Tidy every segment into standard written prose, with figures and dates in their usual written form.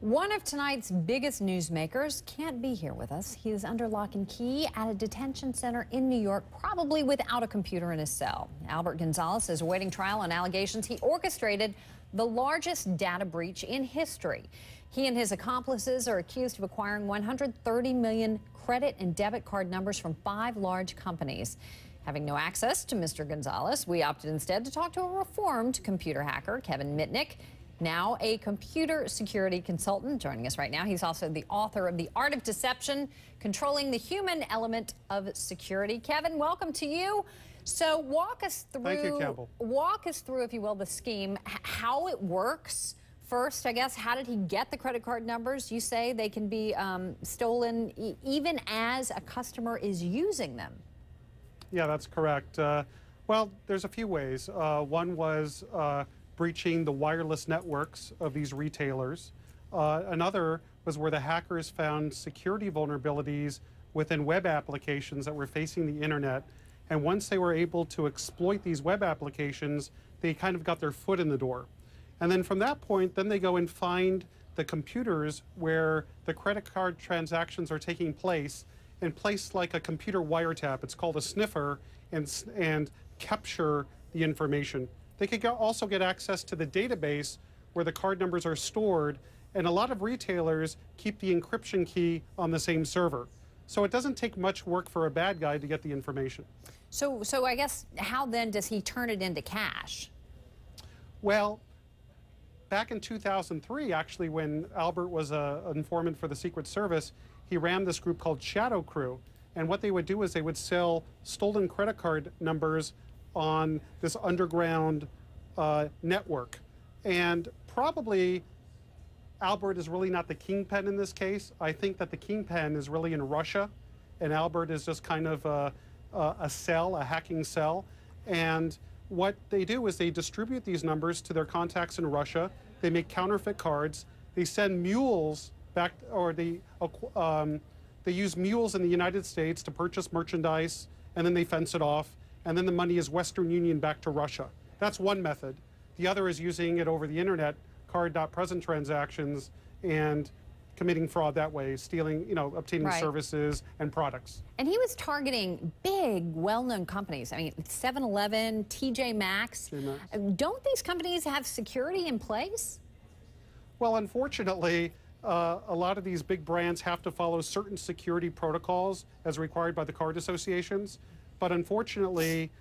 One of tonight's biggest newsmakers can't be here with us. He is under lock and key at a detention center in New York, probably without a computer in his cell. Albert Gonzalez is awaiting trial on allegations he orchestrated the largest data breach in history. He and his accomplices are accused of acquiring 130 million credit and debit card numbers from 5 large companies. Having no access to Mr. Gonzalez, we opted instead to talk to a reformed computer hacker, Kevin Mitnick, now a computer security consultant. Joining us right now, he's also the author of The Art of Deception, Controlling the Human Element of Security. Kevin, welcome to you. So walk us through, Thank you, Campbell. Walk us through, if you will, the scheme, how it works. First, I guess, how did he get the credit card numbers? You say they can be stolen even as a customer is using them. Yeah, that's correct. Well, there's a few ways. One was breaching the wireless networks of these retailers. Another was where the hackers found security vulnerabilities within web applications that were facing the internet. And once they were able to exploit these web applications, they kind of got their foot in the door. And then from that point, then they go and find the computers where the credit card transactions are taking place and place like a computer wiretap. It's called a sniffer, and capture the information. They could also get access to the database where the card numbers are stored, and a lot of retailers keep the encryption key on the same server. So it doesn't take much work for a bad guy to get the information. So I guess, how then does he turn it into cash? Well, back in 2003, actually, when Albert was an informant for the Secret Service, he ran this group called Shadow Crew. And what they would do is they would sell stolen credit card numbers on this underground network. And probably Albert is really not the kingpin in this case. I think that the kingpin is really in Russia, and Albert is just kind of a cell, a hacking cell. And what they do is they distribute these numbers to their contacts in Russia. They make counterfeit cards. They send mules back, or they use mules in the United States to purchase merchandise, and then they fence it off. And then the money is Western Union back to Russia. That's one method. The other is using it over the internet, card.present transactions, and committing fraud that way, stealing, obtaining services and products. And he was targeting big, well-known companies. I mean, 7-Eleven, TJ Maxx. Don't these companies have security in place? Well, unfortunately, a lot of these big brands have to follow certain security protocols as required by the card associations. But unfortunately,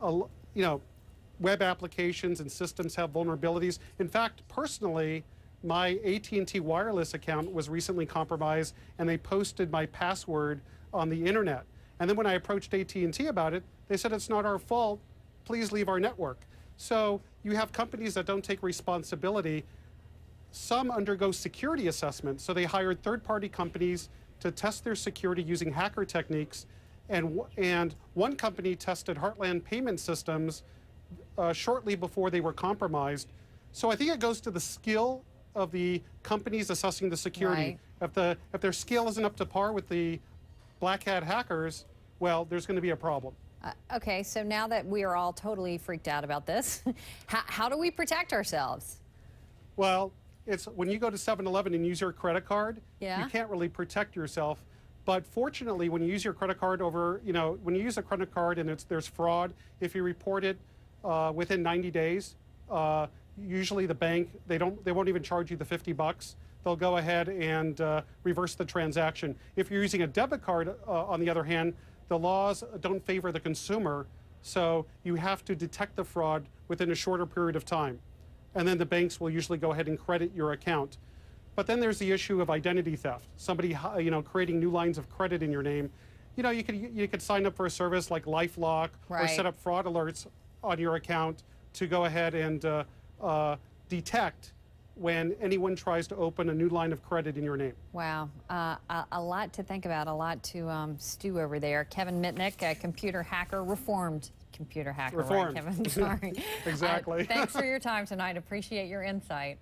web applications and systems have vulnerabilities. In fact, personally, my AT&T wireless account was recently compromised, and they posted my password on the internet. And then when I approached AT&T about it, they said, it's not our fault, please leave our network. So you have companies that don't take responsibility. Some undergo security assessments, so they hired third-party companies to test their security using hacker techniques. And one company tested Heartland payment systems shortly before they were compromised. So I think it goes to the skill of the companies assessing the security. Right. If their skill isn't up to par with the black hat hackers, well, there's going to be a problem. Okay, so now that we are all totally freaked out about this, how do we protect ourselves? Well, it's when you go to 7-Eleven and use your credit card, you can't really protect yourself. But fortunately, when you use your credit card when you use a credit card and there's fraud, if you report it within 90 days, usually the bank, they won't even charge you the $50. They'll go ahead and reverse the transaction. If you're using a debit card, on the other hand, the laws don't favor the consumer, so you have to detect the fraud within a shorter period of time. And then the banks will usually go ahead and credit your account. But then there's the issue of identity theft. Somebody, creating new lines of credit in your name. You could sign up for a service like LifeLock, or set up fraud alerts on your account to go ahead and detect when anyone tries to open a new line of credit in your name. Wow, a lot to think about, a lot to stew over there. Kevin Mitnick, a computer hacker, reformed computer hacker, Reformed. Right, Kevin? Sorry. Exactly. Thanks for your time tonight. Appreciate your insight.